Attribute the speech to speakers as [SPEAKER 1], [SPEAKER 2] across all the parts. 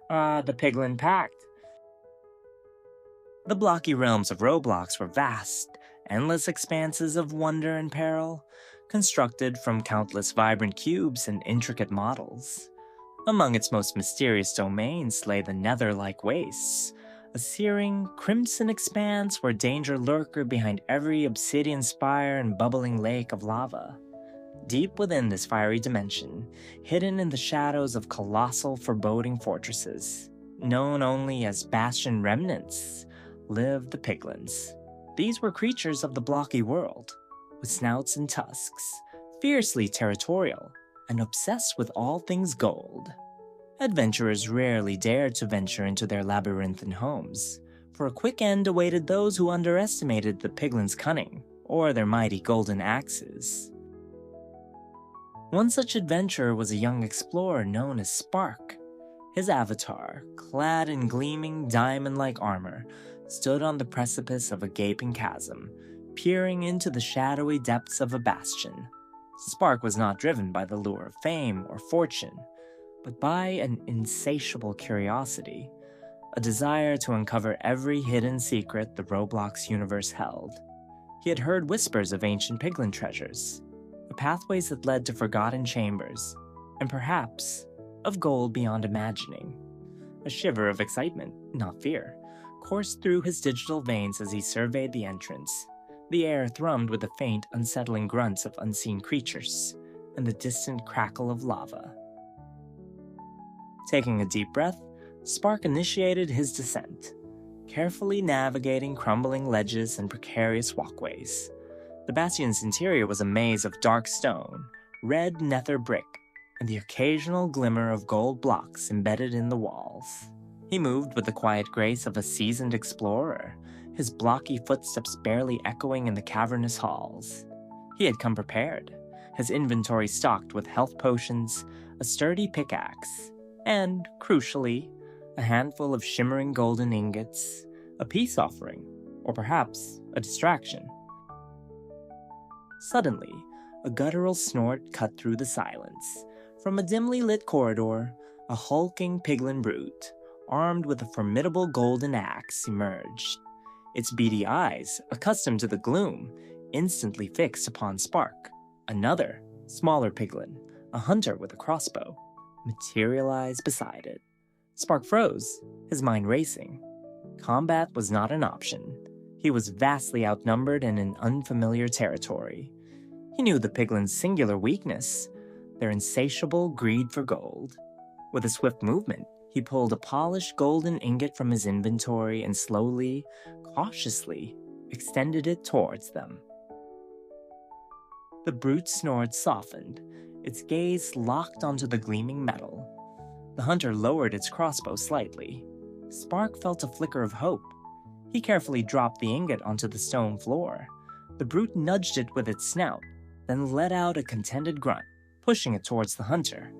[SPEAKER 1] The Piglin Pact. The blocky realms of Roblox were vast, endless expanses of wonder and peril, constructed from countless vibrant cubes and intricate models. Among its most mysterious domains lay the nether-like wastes, a searing, crimson expanse where danger lurked behind every obsidian spire and bubbling lake of lava. Deep within this fiery dimension, hidden in the shadows of colossal, foreboding fortresses, known only as Bastion remnants, lived the Piglins. These were creatures of the blocky world, with snouts and tusks, fiercely territorial, and obsessed with all things gold. Adventurers rarely dared to venture into their labyrinthine homes, for a quick end awaited those who underestimated the Piglins' cunning, or their mighty golden axes. One such adventurer was a young explorer known as Spark. His avatar, clad in gleaming diamond-like armor, stood on the precipice of a gaping chasm, peering into the shadowy depths of a bastion. Spark was not driven by the lure of fame or fortune, but by an insatiable curiosity, a desire to uncover every hidden secret the Roblox universe held. He had heard whispers of ancient Piglin treasures, the pathways that led to forgotten chambers, and perhaps of gold beyond imagining. A shiver of excitement, not fear, coursed through his digital veins as he surveyed the entrance. The air thrummed with the faint, unsettling grunts of unseen creatures, and the distant crackle of lava. Taking a deep breath, Spark initiated his descent, carefully navigating crumbling ledges and precarious walkways. The Bastion's interior was a maze of dark stone, red nether brick, and the occasional glimmer of gold blocks embedded in the walls. He moved with the quiet grace of a seasoned explorer, his blocky footsteps barely echoing in the cavernous halls. He had come prepared, his inventory stocked with health potions, a sturdy pickaxe, and, crucially, a handful of shimmering golden ingots, a peace offering, or perhaps a distraction. Suddenly, a guttural snort cut through the silence. From a dimly lit corridor, a hulking Piglin brute, armed with a formidable golden axe, emerged. Its beady eyes, accustomed to the gloom, instantly fixed upon Spark. Another, smaller Piglin, a hunter with a crossbow, materialized beside it. Spark froze, his mind racing. Combat was not an option. He was vastly outnumbered and in unfamiliar territory. He knew the Piglin's singular weakness, their insatiable greed for gold. With a swift movement, he pulled a polished golden ingot from his inventory and slowly, cautiously, extended it towards them. The brute's snort softened, its gaze locked onto the gleaming metal. The hunter lowered its crossbow slightly. Spark felt a flicker of hope. He carefully dropped the ingot onto the stone floor. The brute nudged it with its snout, then let out a contented grunt, pushing it towards the hunter.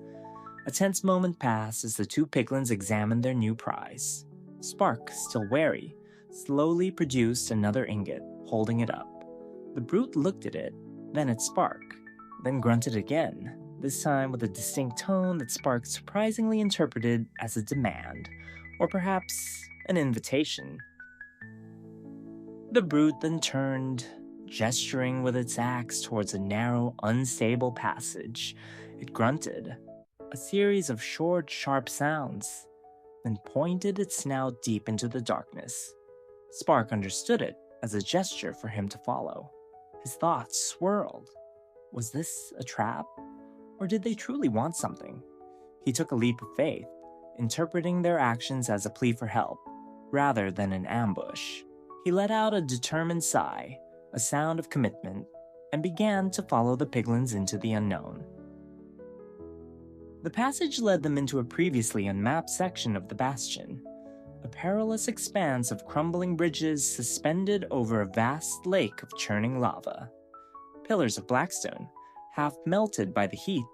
[SPEAKER 1] A tense moment passed as the two Piglins examined their new prize. Spark, still wary, slowly produced another ingot, holding it up. The brute looked at it, then at Spark, then grunted again, this time with a distinct tone that Spark surprisingly interpreted as a demand, or perhaps an invitation. The brute then turned, gesturing with its axe towards a narrow, unstable passage. It grunted, a series of short, sharp sounds, then pointed its snout deep into the darkness. Spark understood it as a gesture for him to follow. His thoughts swirled. Was this a trap? Or did they truly want something? He took a leap of faith, interpreting their actions as a plea for help, rather than an ambush. He let out a determined sigh, a sound of commitment, and began to follow the Piglins into the unknown. The passage led them into a previously unmapped section of the Bastion, a perilous expanse of crumbling bridges suspended over a vast lake of churning lava. Pillars of blackstone, half melted by the heat,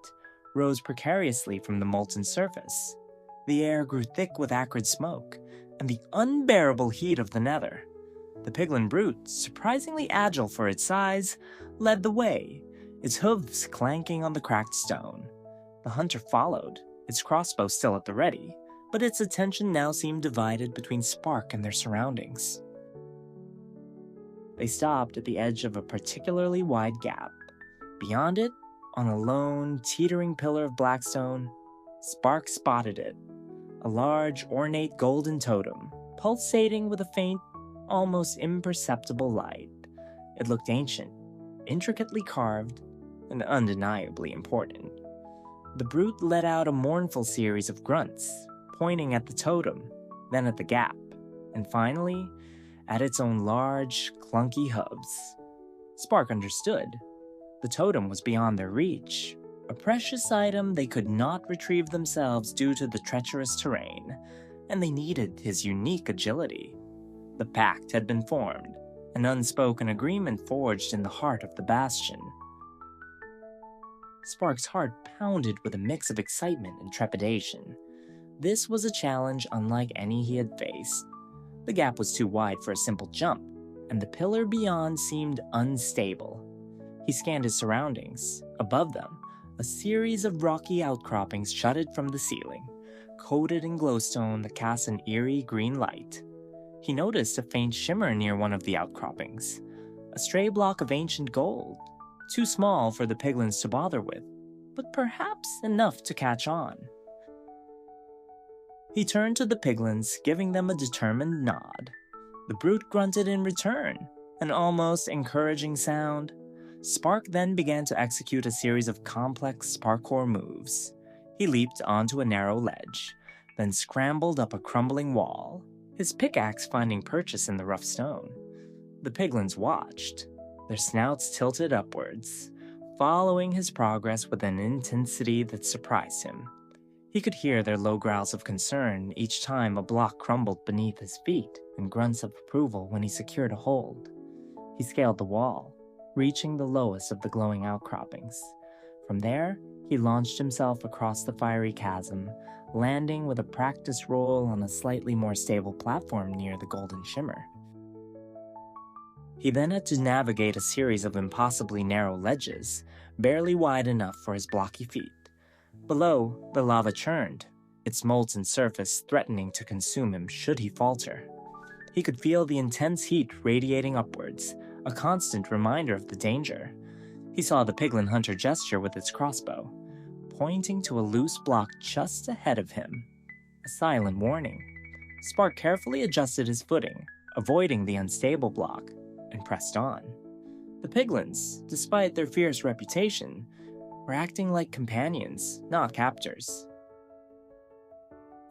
[SPEAKER 1] rose precariously from the molten surface. The air grew thick with acrid smoke, and the unbearable heat of the nether. The Piglin brute, surprisingly agile for its size, led the way, its hooves clanking on the cracked stone. The hunter followed, its crossbow still at the ready, but its attention now seemed divided between Spark and their surroundings. They stopped at the edge of a particularly wide gap. Beyond it, on a lone, teetering pillar of blackstone, Spark spotted it, a large, ornate golden totem, pulsating with a faint, almost imperceptible light. It looked ancient, intricately carved, and undeniably important. The brute let out a mournful series of grunts, pointing at the totem, then at the gap, and finally, at its own large, clunky hooves. Spark understood. The totem was beyond their reach, a precious item they could not retrieve themselves due to the treacherous terrain, and they needed his unique agility. The pact had been formed, an unspoken agreement forged in the heart of the Bastion. Spark's heart pounded with a mix of excitement and trepidation. This was a challenge unlike any he had faced. The gap was too wide for a simple jump, and the pillar beyond seemed unstable. He scanned his surroundings. Above them, a series of rocky outcroppings jutted from the ceiling, coated in glowstone that cast an eerie green light. He noticed a faint shimmer near one of the outcroppings, a stray block of ancient gold, too small for the piglins to bother with, but perhaps enough to catch on. He turned to the piglins, giving them a determined nod. The brute grunted in return, an almost encouraging sound. Spark then began to execute a series of complex parkour moves. He leaped onto a narrow ledge, then scrambled up a crumbling wall, his pickaxe finding purchase in the rough stone. The piglins watched, their snouts tilted upwards, following his progress with an intensity that surprised him. He could hear their low growls of concern each time a block crumbled beneath his feet, and grunts of approval when he secured a hold. He scaled the wall, reaching the lowest of the glowing outcroppings. From there, he launched himself across the fiery chasm, landing with a practice roll on a slightly more stable platform near the golden shimmer. He then had to navigate a series of impossibly narrow ledges, barely wide enough for his blocky feet. Below, the lava churned, its molten surface threatening to consume him should he falter. He could feel the intense heat radiating upwards, a constant reminder of the danger. He saw the piglin hunter gesture with its crossbow, pointing to a loose block just ahead of him. A silent warning. Spark carefully adjusted his footing, avoiding the unstable block, and pressed on. The piglins, despite their fierce reputation, were acting like companions, not captors.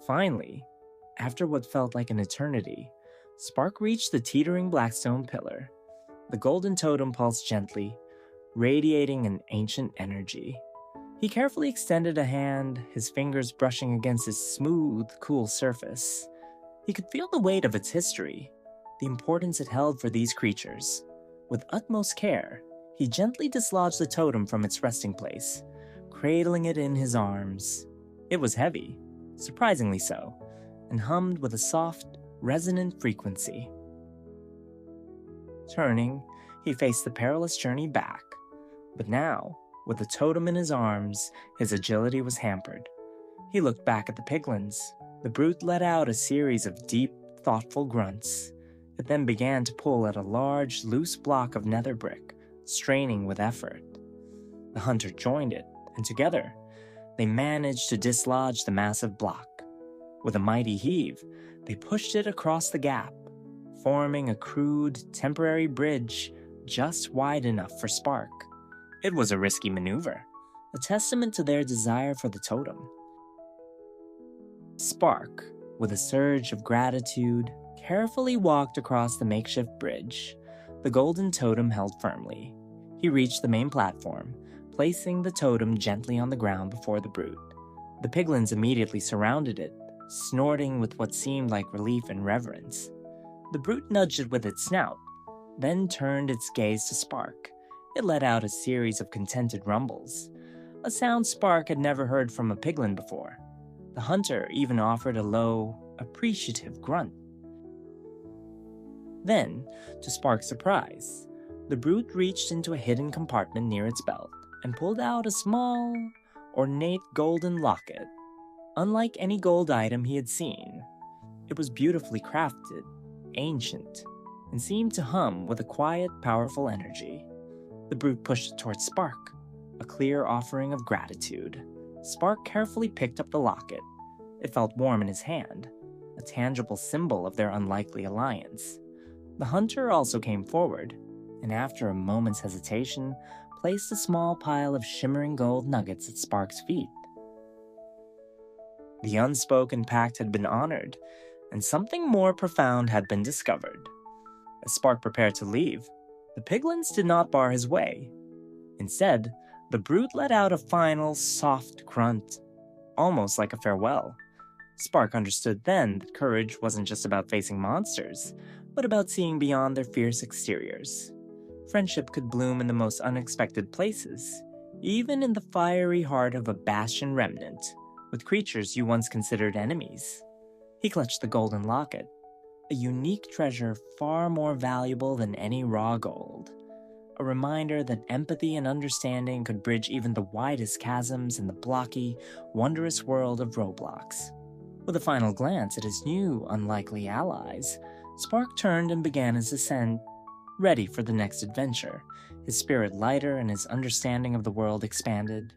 [SPEAKER 1] Finally, after what felt like an eternity, Spark reached the teetering blackstone pillar. The golden totem pulsed gently, radiating an ancient energy. He carefully extended a hand, his fingers brushing against its smooth, cool surface. He could feel the weight of its history, the importance it held for these creatures. With utmost care, he gently dislodged the totem from its resting place, cradling it in his arms. It was heavy, surprisingly so, and hummed with a soft, resonant frequency. Turning, he faced the perilous journey back, but now, with the totem in his arms, his agility was hampered. He looked back at the piglins. The brute let out a series of deep, thoughtful grunts. It then began to pull at a large, loose block of nether brick, straining with effort. The hunter joined it, and together, they managed to dislodge the massive block. With a mighty heave, they pushed it across the gap, forming a crude, temporary bridge just wide enough for Spark. It was a risky maneuver, a testament to their desire for the totem. Spark, with a surge of gratitude, carefully walked across the makeshift bridge. The golden totem held firmly. He reached the main platform, placing the totem gently on the ground before the brute. The piglins immediately surrounded it, snorting with what seemed like relief and reverence. The brute nudged it with its snout, then turned its gaze to Spark. It let out a series of contented rumbles, a sound Spark had never heard from a piglin before. The hunter even offered a low, appreciative grunt. Then, to Spark's surprise, the brute reached into a hidden compartment near its belt and pulled out a small, ornate golden locket. unlike any gold item he had seen. It was beautifully crafted, ancient, and seemed to hum with a quiet, powerful energy. The brute pushed it towards Spark, a clear offering of gratitude. Spark carefully picked up the locket. It felt warm in his hand, a tangible symbol of their unlikely alliance. The hunter also came forward, and after a moment's hesitation, placed a small pile of shimmering gold nuggets at Spark's feet. The unspoken pact had been honored, and something more profound had been discovered. As Spark prepared to leave, the piglins did not bar his way. Instead, the brute let out a final, soft grunt, almost like a farewell. Spark understood then that courage wasn't just about facing monsters, but about seeing beyond their fierce exteriors. Friendship could bloom in the most unexpected places, even in the fiery heart of a Bastion remnant, with creatures you once considered enemies. He clutched the golden locket, a unique treasure far more valuable than any raw gold. A reminder that empathy and understanding could bridge even the widest chasms in the blocky, wondrous world of Roblox. With a final glance at his new, unlikely allies, Spark turned and began his ascent, ready for the next adventure, his spirit lighter and his understanding of the world expanded.